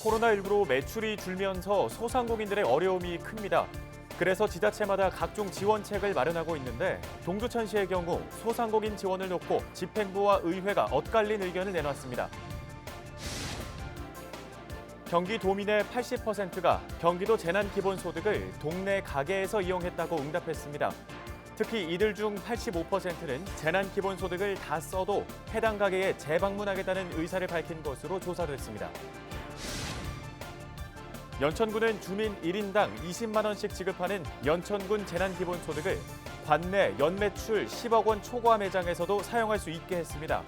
코로나19로 매출이 줄면서 소상공인들의 어려움이 큽니다. 그래서 지자체마다 각종 지원책을 마련하고 있는데 동두천시의 경우 소상공인 지원을 놓고 집행부와 의회가 엇갈린 의견을 내놨습니다. 경기도민의 80%가 경기도 재난기본소득을 동네 가게에서 이용했다고 응답했습니다. 특히 이들 중 85%는 재난기본소득을 다 써도 해당 가게에 재방문하겠다는 의사를 밝힌 것으로 조사됐습니다. 연천군은 주민 1인당 20만 원씩 지급하는 연천군 재난기본소득을 관내 연매출 10억 원 초과 매장에서도 사용할 수 있게 했습니다.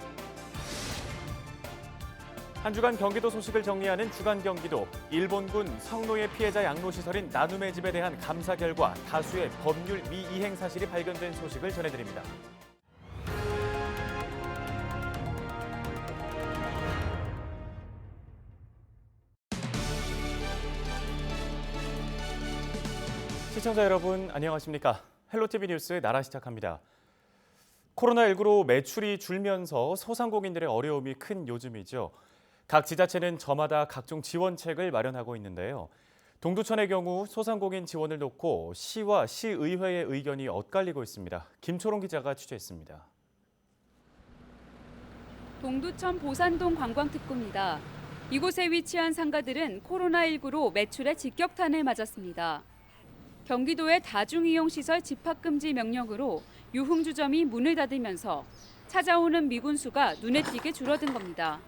한 주간 경기도 소식을 정리하는 주간 경기도, 일본군 성노예 피해자 양로시설인 나눔의 집에 대한 감사 결과 다수의 법률 미이행 사실이 발견된 소식을 전해드립니다. 시청자 여러분 안녕하십니까? 헬로티비 뉴스 나라 시작합니다. 코로나19로 매출이 줄면서 소상공인들의 어려움이 큰 요즘이죠. 각 지자체는 저마다 각종 지원책을 마련하고 있는데요. 동두천의 경우 소상공인 지원을 놓고 시와 시의회의 의견이 엇갈리고 있습니다. 김초롱 기자가 취재했습니다. 동두천 보산동 관광특구입니다. 이곳에 위치한 상가들은 코로나19로 매출에 직격탄을 맞았습니다. 경기도의 다중이용시설 집합금지 명령으로 유흥주점이 문을 닫으면서 찾아오는 미군수가 눈에 띄게 줄어든 겁니다.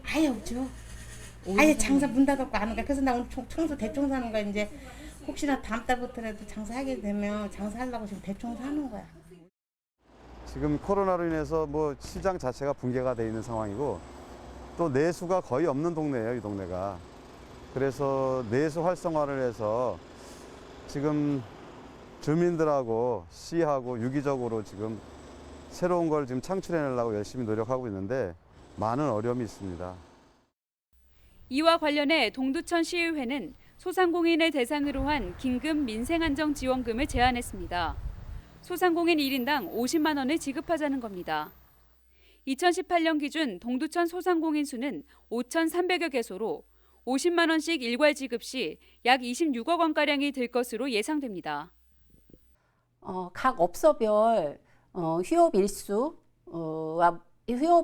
아예 없죠. 아예 장사 문 닫았고 안 오니까. 그래서 나 오늘 청소 대청소하는 거야. 이제 혹시나 다음 달부터라도 장사하게 되면 장사하려고 지금 대청소하는 거야. 지금 코로나로 인해서 시장 자체가 붕괴가 돼 있는 상황이고 또 내수가 거의 없는 동네예요, 이 동네가. 그래서 내수 활성화를 해서 지금 주민들하고 시하고 유기적으로 지금 새로운 걸 지금 창출해내려고 열심히 노력하고 있는데 많은 어려움이 있습니다. 이와 관련해 동두천 시의회는 소상공인을 대상으로 한 긴급 민생안정지원금을 제안했습니다. 소상공인 1인당 50만 원을 지급하자는 겁니다. 2018년 기준 동두천 소상공인 수는 5,300여 개소로 50만 원씩 일괄 지급 시 약 26억 원가량이 들 것으로 예상됩니다. 각 업소별 휴업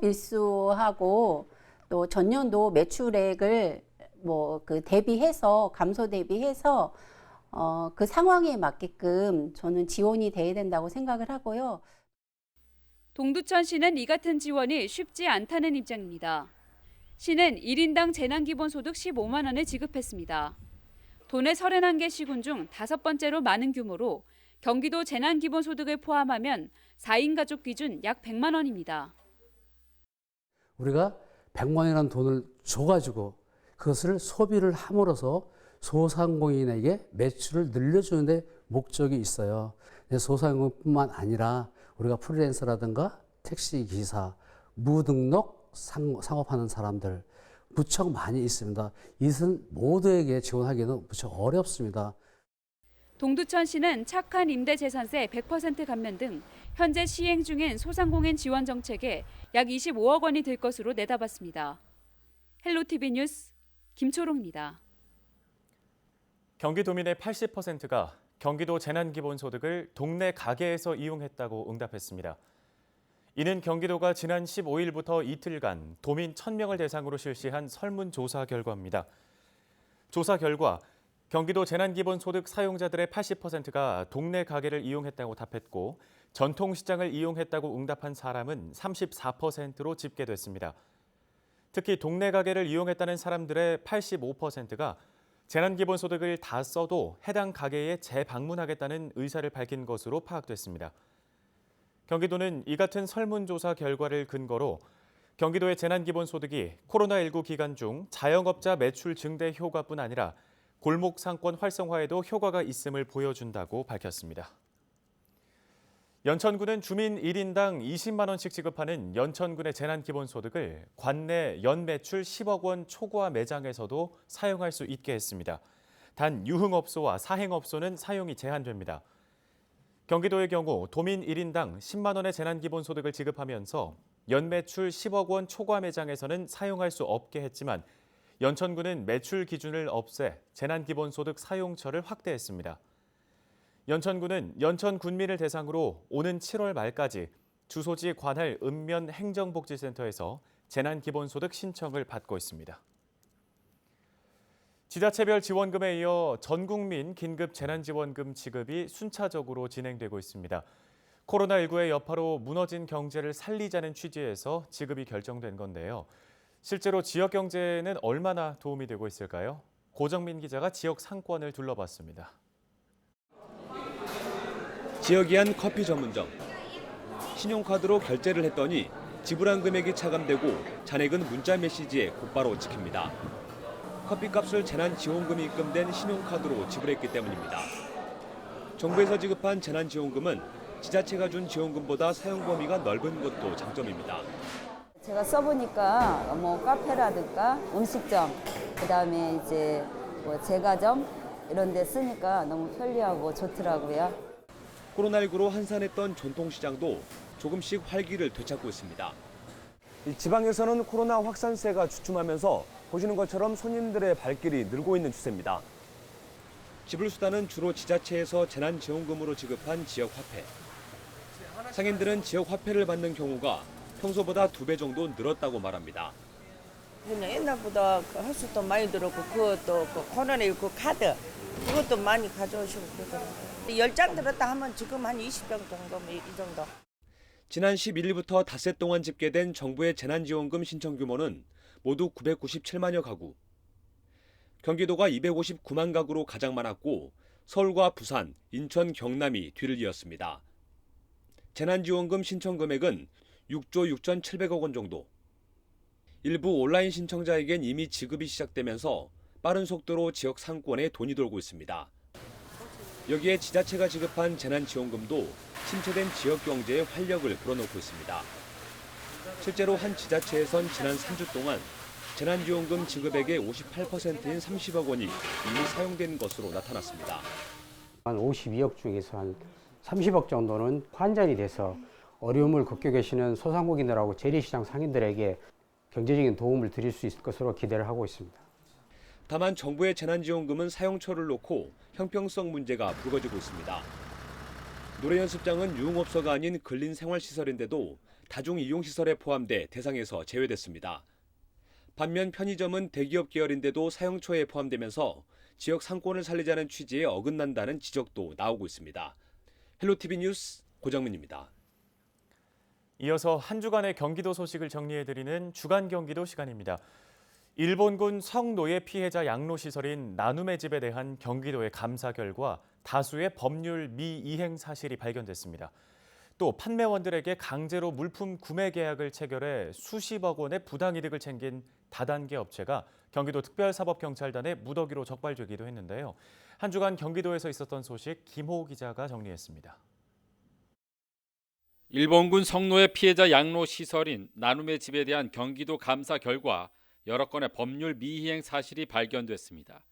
일수하고 또 전년도 매출액을 대비해서 감소 대비해서 그 상황에 맞게끔 저는 지원이 돼야 된다고 생각을 하고요. 동두천시는 이 같은 지원이 쉽지 않다는 입장입니다. 시는 1인당 재난기본소득 15만 원을 지급했습니다. 도내 31개 시군 중 5번째로 많은 규모로 경기도 재난기본소득을 포함하면 4인 가족 기준 약 100만 원입니다. 우리가 100만 원이라는 돈을 줘가지고 그것을 소비를 함으로써 소상공인에게 매출을 늘려주는 데 목적이 있어요. 소상공인뿐만 아니라 우리가 프리랜서라든가 택시기사, 무등록 상업하는 사람들 무척 많이 있습니다. 이것은 모두에게 지원하기는 무척 어렵습니다. 동두천시는 착한 임대재산세 100% 감면 등 현재 시행 중인 소상공인 지원 정책에 약 25억 원이 들 것으로 내다봤습니다. 헬로티비 뉴스 김초롱입니다. 경기도민의 80%가 경기도 재난기본소득을 동네 가게에서 이용했다고 응답했습니다. 이는 경기도가 지난 15일부터 이틀간 도민 1,000명을 대상으로 실시한 설문조사 결과입니다. 조사 결과 경기도 재난기본소득 사용자들의 80%가 동네 가게를 이용했다고 답했고 전통시장을 이용했다고 응답한 사람은 34%로 집계됐습니다. 특히 동네 가게를 이용했다는 사람들의 85%가 재난기본소득을 다 써도 해당 가게에 재방문하겠다는 의사를 밝힌 것으로 파악됐습니다. 경기도는 이 같은 설문조사 결과를 근거로 경기도의 재난기본소득이 코로나19 기간 중 자영업자 매출 증대 효과뿐 아니라 골목 상권 활성화에도 효과가 있음을 보여준다고 밝혔습니다. 연천군은 주민 1인당 20만 원씩 지급하는 연천군의 재난기본소득을 관내 연매출 10억 원 초과 매장에서도 사용할 수 있게 했습니다. 단 유흥업소와 사행업소는 사용이 제한됩니다. 경기도의 경우 도민 1인당 10만 원의 재난기본소득을 지급하면서 연매출 10억 원 초과 매장에서는 사용할 수 없게 했지만 연천구는 매출 기준을 없애 재난기본소득 사용처를 확대했습니다. 연천구는 연천 군민을 대상으로 오는 7월 말까지 주소지 관할 읍면 행정복지센터에서 재난기본소득 신청을 받고 있습니다. 지자체별 지원금에 이어 전국민 긴급 재난지원금 지급이 순차적으로 진행되고 있습니다. 코로나19의 여파로 무너진 경제를 살리자는 취지에서 지급이 결정된 건데요. 실제로 지역 경제에는 얼마나 도움이 되고 있을까요? 고정민 기자가 지역 상권을 둘러봤습니다. 지역이 한 커피 전문점. 신용카드로 결제를 했더니 지불한 금액이 차감되고 잔액은 문자 메시지에 곧바로 찍힙니다. 커피값을 재난지원금이 입금된 신용카드로 지불했기 때문입니다. 정부에서 지급한 재난지원금은 지자체가 준 지원금보다 사용 범위가 넓은 것도 장점입니다. 제가 써보니까 뭐 카페라든가 음식점, 그다음에 이제 뭐 제과점 이런 데 쓰니까 너무 편리하고 좋더라고요. 코로나19로 한산했던 전통시장도 조금씩 활기를 되찾고 있습니다. 지방에서는 코로나 확산세가 주춤하면서 보시는 것처럼 손님들의 발길이 늘고 있는 추세입니다. 지불수단은 주로 지자체에서 재난지원금으로 지급한 지역화폐. 상인들은 지역화폐를 받는 경우가 평소보다 2배 정도 늘었다고 말합니다. 그냥 옛날보다 횟수도 많이 들었고 그것도 코로나19 카드 그것도 많이 가져오시고 그러더라고요. 10장 들었다 하면 지금 한 20장 정도 이 정도. 지난 11일부터 닷새 동안 집계된 정부의 재난지원금 신청 규모는 모두 997만여 가구. 경기도가 259만 가구로 가장 많았고 서울과 부산, 인천, 경남이 뒤를 이었습니다. 재난지원금 신청 금액은 6조 6,700억 원 정도. 일부 온라인 신청자에겐 이미 지급이 시작되면서 빠른 속도로 지역 상권에 돈이 돌고 있습니다. 여기에 지자체가 지급한 재난지원금도 침체된 지역 경제에 활력을 불어넣고 있습니다. 실제로 한 지자체에선 지난 3주 동안 재난지원금 지급액의 58%인 30억 원이 이미 사용된 것으로 나타났습니다. 한 52억 중에서 한 30억 정도는 환전이 돼서 어려움을 겪고 계시는 소상공인들하고 재래시장 상인들에게 경제적인 도움을 드릴 수 있을 것으로 기대를 하고 있습니다. 다만 정부의 재난지원금은 사용처를 놓고 형평성 문제가 불거지고 있습니다. 노래연습장은 유흥업소가 아닌 근린생활시설인데도 다중이용시설에 포함돼 대상에서 제외됐습니다. 반면 편의점은 대기업 계열인데도 사용처에 포함되면서 지역 상권을 살리자는 취지에 어긋난다는 지적도 나오고 있습니다. 헬로티비 뉴스 고정민입니다. 이어서 한 주간의 경기도 소식을 정리해드리는 주간 경기도 시간입니다. 일본군 성노예 피해자 양로시설인 나눔의 집에 대한 경기도의 감사 결과 다수의 법률 미이행 사실이 발견됐습니다. 또 판매원들에게 강제로 물품 구매 계약을 체결해 수십억 원의 부당이득을 챙긴 다단계 업체가 경기도 특별사법경찰단에 무더기로 적발되기도 했는데요. 한 주간 경기도에서 있었던 소식 김호 기자가 정리했습니다. 일본군 성노예 피해자 양로시설인 나눔의 집에 대한 경기도 감사 결과 여러 건의 법률 미이행 사실이 발견됐습니다.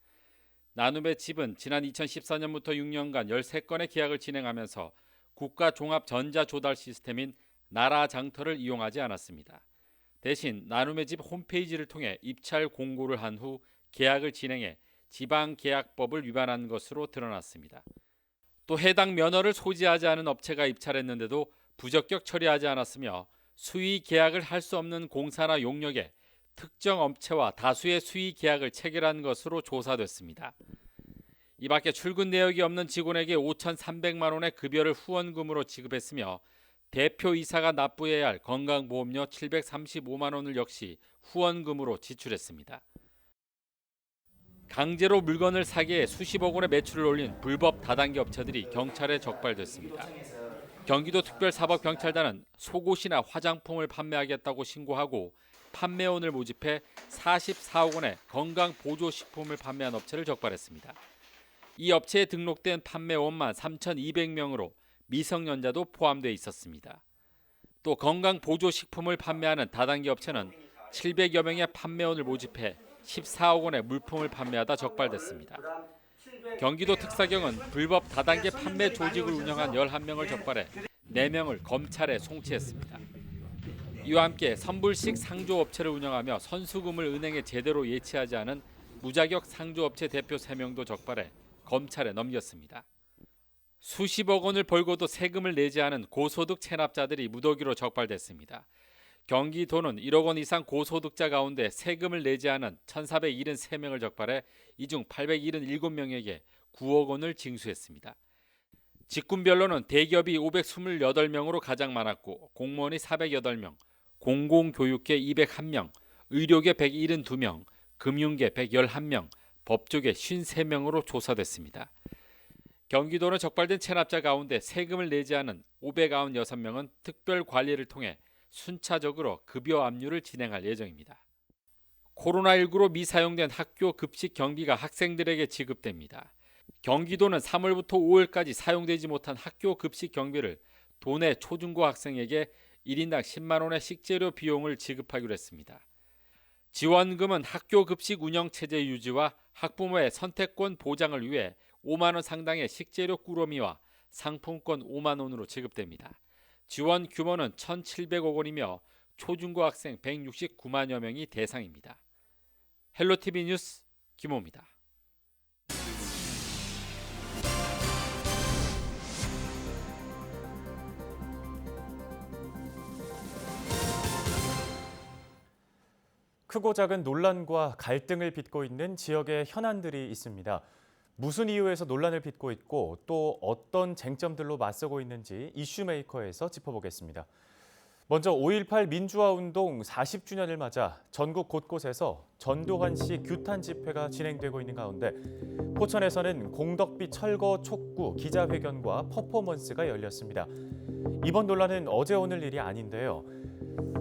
나눔의 집은 지난 2014년부터 6년간 13건의 계약을 진행하면서 국가 종합 전자 조달 시스템인 나라장터를 이용하지 않았습니다. 대신 나눔의 집 홈페이지를 통해 입찰 공고를 한 후 계약을 진행해 지방계약법을 위반한 것으로 드러났습니다. 또 해당 면허를 소지하지 않은 업체가 입찰했는데도 부적격 처리하지 않았으며 수의 계약을 할 수 없는 공사나 용역에 특정 업체와 다수의 수의 계약을 체결한 것으로 조사됐습니다. 이 밖에 출근 내역이 없는 직원에게 5,300만 원의 급여를 후원금으로 지급했으며 대표이사가 납부해야 할 건강보험료 735만 원을 역시 후원금으로 지출했습니다. 강제로 물건을 사게 해 수십억 원의 매출을 올린 불법 다단계 업체들이 경찰에 적발됐습니다. 경기도 특별사법경찰단은 속옷이나 화장품을 판매하겠다고 신고하고 판매원을 모집해 44억 원의 건강보조식품을 판매한 업체를 적발했습니다. 이 업체에 등록된 판매원만 3,200명으로 미성년자도 포함되어 있었습니다. 또 건강보조식품을 판매하는 다단계 업체는 700여 명의 판매원을 모집해 14억 원의 물품을 판매하다 적발됐습니다. 경기도 특사경은 불법 다단계 판매 조직을 운영한 11명을 적발해 4명을 검찰에 송치했습니다. 이와 함께 선불식 상조업체를 운영하며 선수금을 은행에 제대로 예치하지 않은 무자격 상조업체 대표 3명도 적발해 검찰에 넘겼습니다. 수십억 원을 벌고도 세금을 내지 않은 고소득 체납자들이 무더기로 적발됐습니다. 경기도는 1억 원 이상 고소득자 가운데 세금을 내지 않은 1,473명을 적발해 이 중 877명에게 9억 원을 징수했습니다. 직군별로는 대기업이 528명으로 가장 많았고 공무원이 408명, 공공교육계 201명, 의료계 172명, 금융계 111명, 법조계 53명으로 조사됐습니다. 경기도는 적발된 체납자 가운데 세금을 내지 않은 596명은 특별 관리를 통해 순차적으로 급여 압류를 진행할 예정입니다. 코로나19로 미사용된 학교 급식 경비가 학생들에게 지급됩니다. 경기도는 3월부터 5월까지 사용되지 못한 학교 급식 경비를 도내 초중고 학생에게 1인당 10만 원의 식재료 비용을 지급하기로 했습니다. 지원금은 학교 급식 운영 체제 유지와 학부모의 선택권 보장을 위해 5만 원 상당의 식재료 꾸러미와 상품권 5만 원으로 지급됩니다. 지원 규모는 1,700억 원이며 초중고 학생 169만여 명이 대상입니다. 헬로티비 뉴스 김호입니다. 크고 작은 논란과 갈등을 빚고 있는 지역의 현안들이 있습니다. 무슨 이유에서 논란을 빚고 있고 또 어떤 쟁점들로 맞서고 있는지 이슈메이커에서 짚어보겠습니다. 먼저 5.18 민주화운동 40주년을 맞아 전국 곳곳에서 전두환 씨 규탄 집회가 진행되고 있는 가운데 포천에서는 공덕비 철거 촉구 기자회견과 퍼포먼스가 열렸습니다. 이번 논란은 어제 오늘 일이 아닌데요.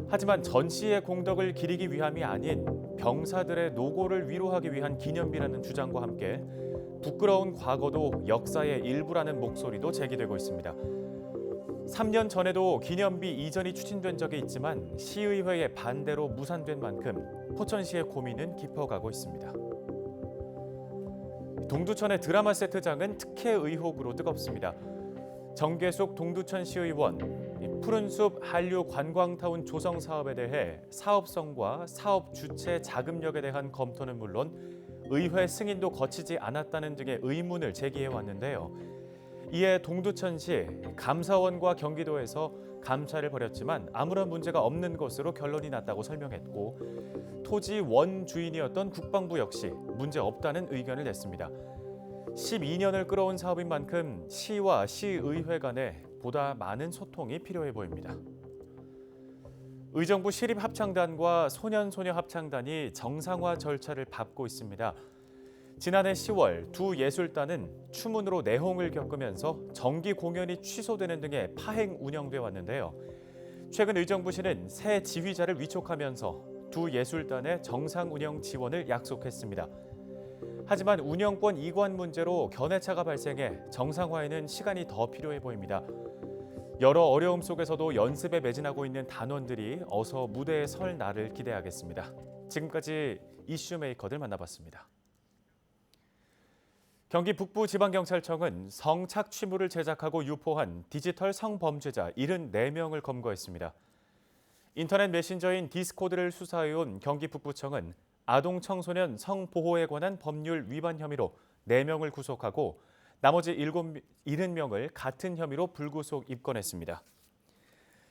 하지만 전 씨의 공덕을 기리기 위함이 아닌 병사들의 노고를 위로하기 위한 기념비라는 주장과 함께 부끄러운 과거도 역사의 일부라는 목소리도 제기되고 있습니다. 3년 전에도 기념비 이전이 추진된 적이 있지만 시의회의 반대로 무산된 만큼 포천시의 고민은 깊어가고 있습니다. 동두천의 드라마 세트장은 특혜 의혹으로 뜨겁습니다. 정계숙 동두천 시의원, 푸른숲 한류 관광타운 조성 사업에 대해 사업성과 사업 주체 자금력에 대한 검토는 물론 의회 승인도 거치지 않았다는 등의 의문을 제기해 왔는데요. 이에 동두천시 감사원과 경기도에서 감찰을 벌였지만 아무런 문제가 없는 것으로 결론이 났다고 설명했고 토지 원주인이었던 국방부 역시 문제 없다는 의견을 냈습니다. 12년을 끌어온 사업인 만큼 시와 시의회 간에 보다 많은 소통이 필요해 보입니다. 의정부 시립합창단과 소년소녀합창단이 정상화 절차를 밟고 있습니다. 지난해 10월 두 예술단은 추문으로 내홍을 겪으면서 정기 공연이 취소되는 등의 파행 운영돼 왔는데요. 최근 의정부시는 새 지휘자를 위촉하면서 두 예술단의 정상 운영 지원을 약속했습니다. 하지만 운영권 이관 문제로 견해차가 발생해 정상화에는 시간이 더 필요해 보입니다. 여러 어려움 속에서도 연습에 매진하고 있는 단원들이 어서 무대에 설 날을 기대하겠습니다. 지금까지 이슈메이커들 만나봤습니다. 경기 북부지방경찰청은 성착취물을 제작하고 유포한 디지털 성범죄자 74명을 검거했습니다. 인터넷 메신저인 디스코드를 수사해온 경기 북부청은 아동 청소년 성보호에 관한 법률 위반 혐의로 4명을 구속하고 나머지 70명을 같은 혐의로 불구속 입건했습니다.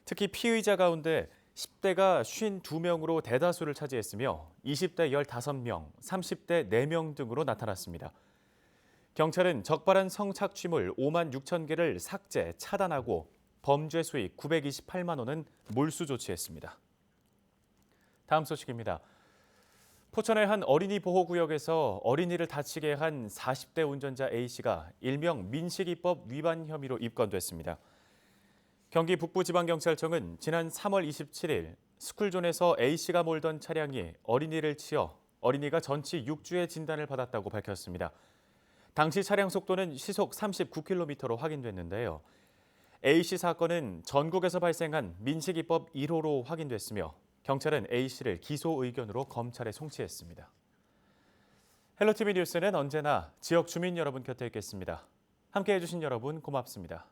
특히 피의자 가운데 10대가 52명으로 대다수를 차지했으며 20대 15명, 30대 4명 등으로 나타났습니다. 경찰은 적발한 성착취물 5만 6천 개를 삭제, 차단하고 범죄 수익 928만 원은 몰수 조치했습니다. 다음 소식입니다. 포천의 한 어린이 보호구역에서 어린이를 다치게 한 40대 운전자 A씨가 일명 민식이법 위반 혐의로 입건됐습니다. 경기 북부지방경찰청은 지난 3월 27일 스쿨존에서 A씨가 몰던 차량이 어린이를 치어 어린이가 전치 6주의 진단을 받았다고 밝혔습니다. 당시 차량 속도는 시속 39km로 확인됐는데요. A씨 사건은 전국에서 발생한 민식이법 1호로 확인됐으며 경찰은 A씨를 기소 의견으로 검찰에 송치했습니다. 헬로티비 뉴스는 언제나 지역 주민 여러분 곁에 있겠습니다. 함께해 주신 여러분 고맙습니다.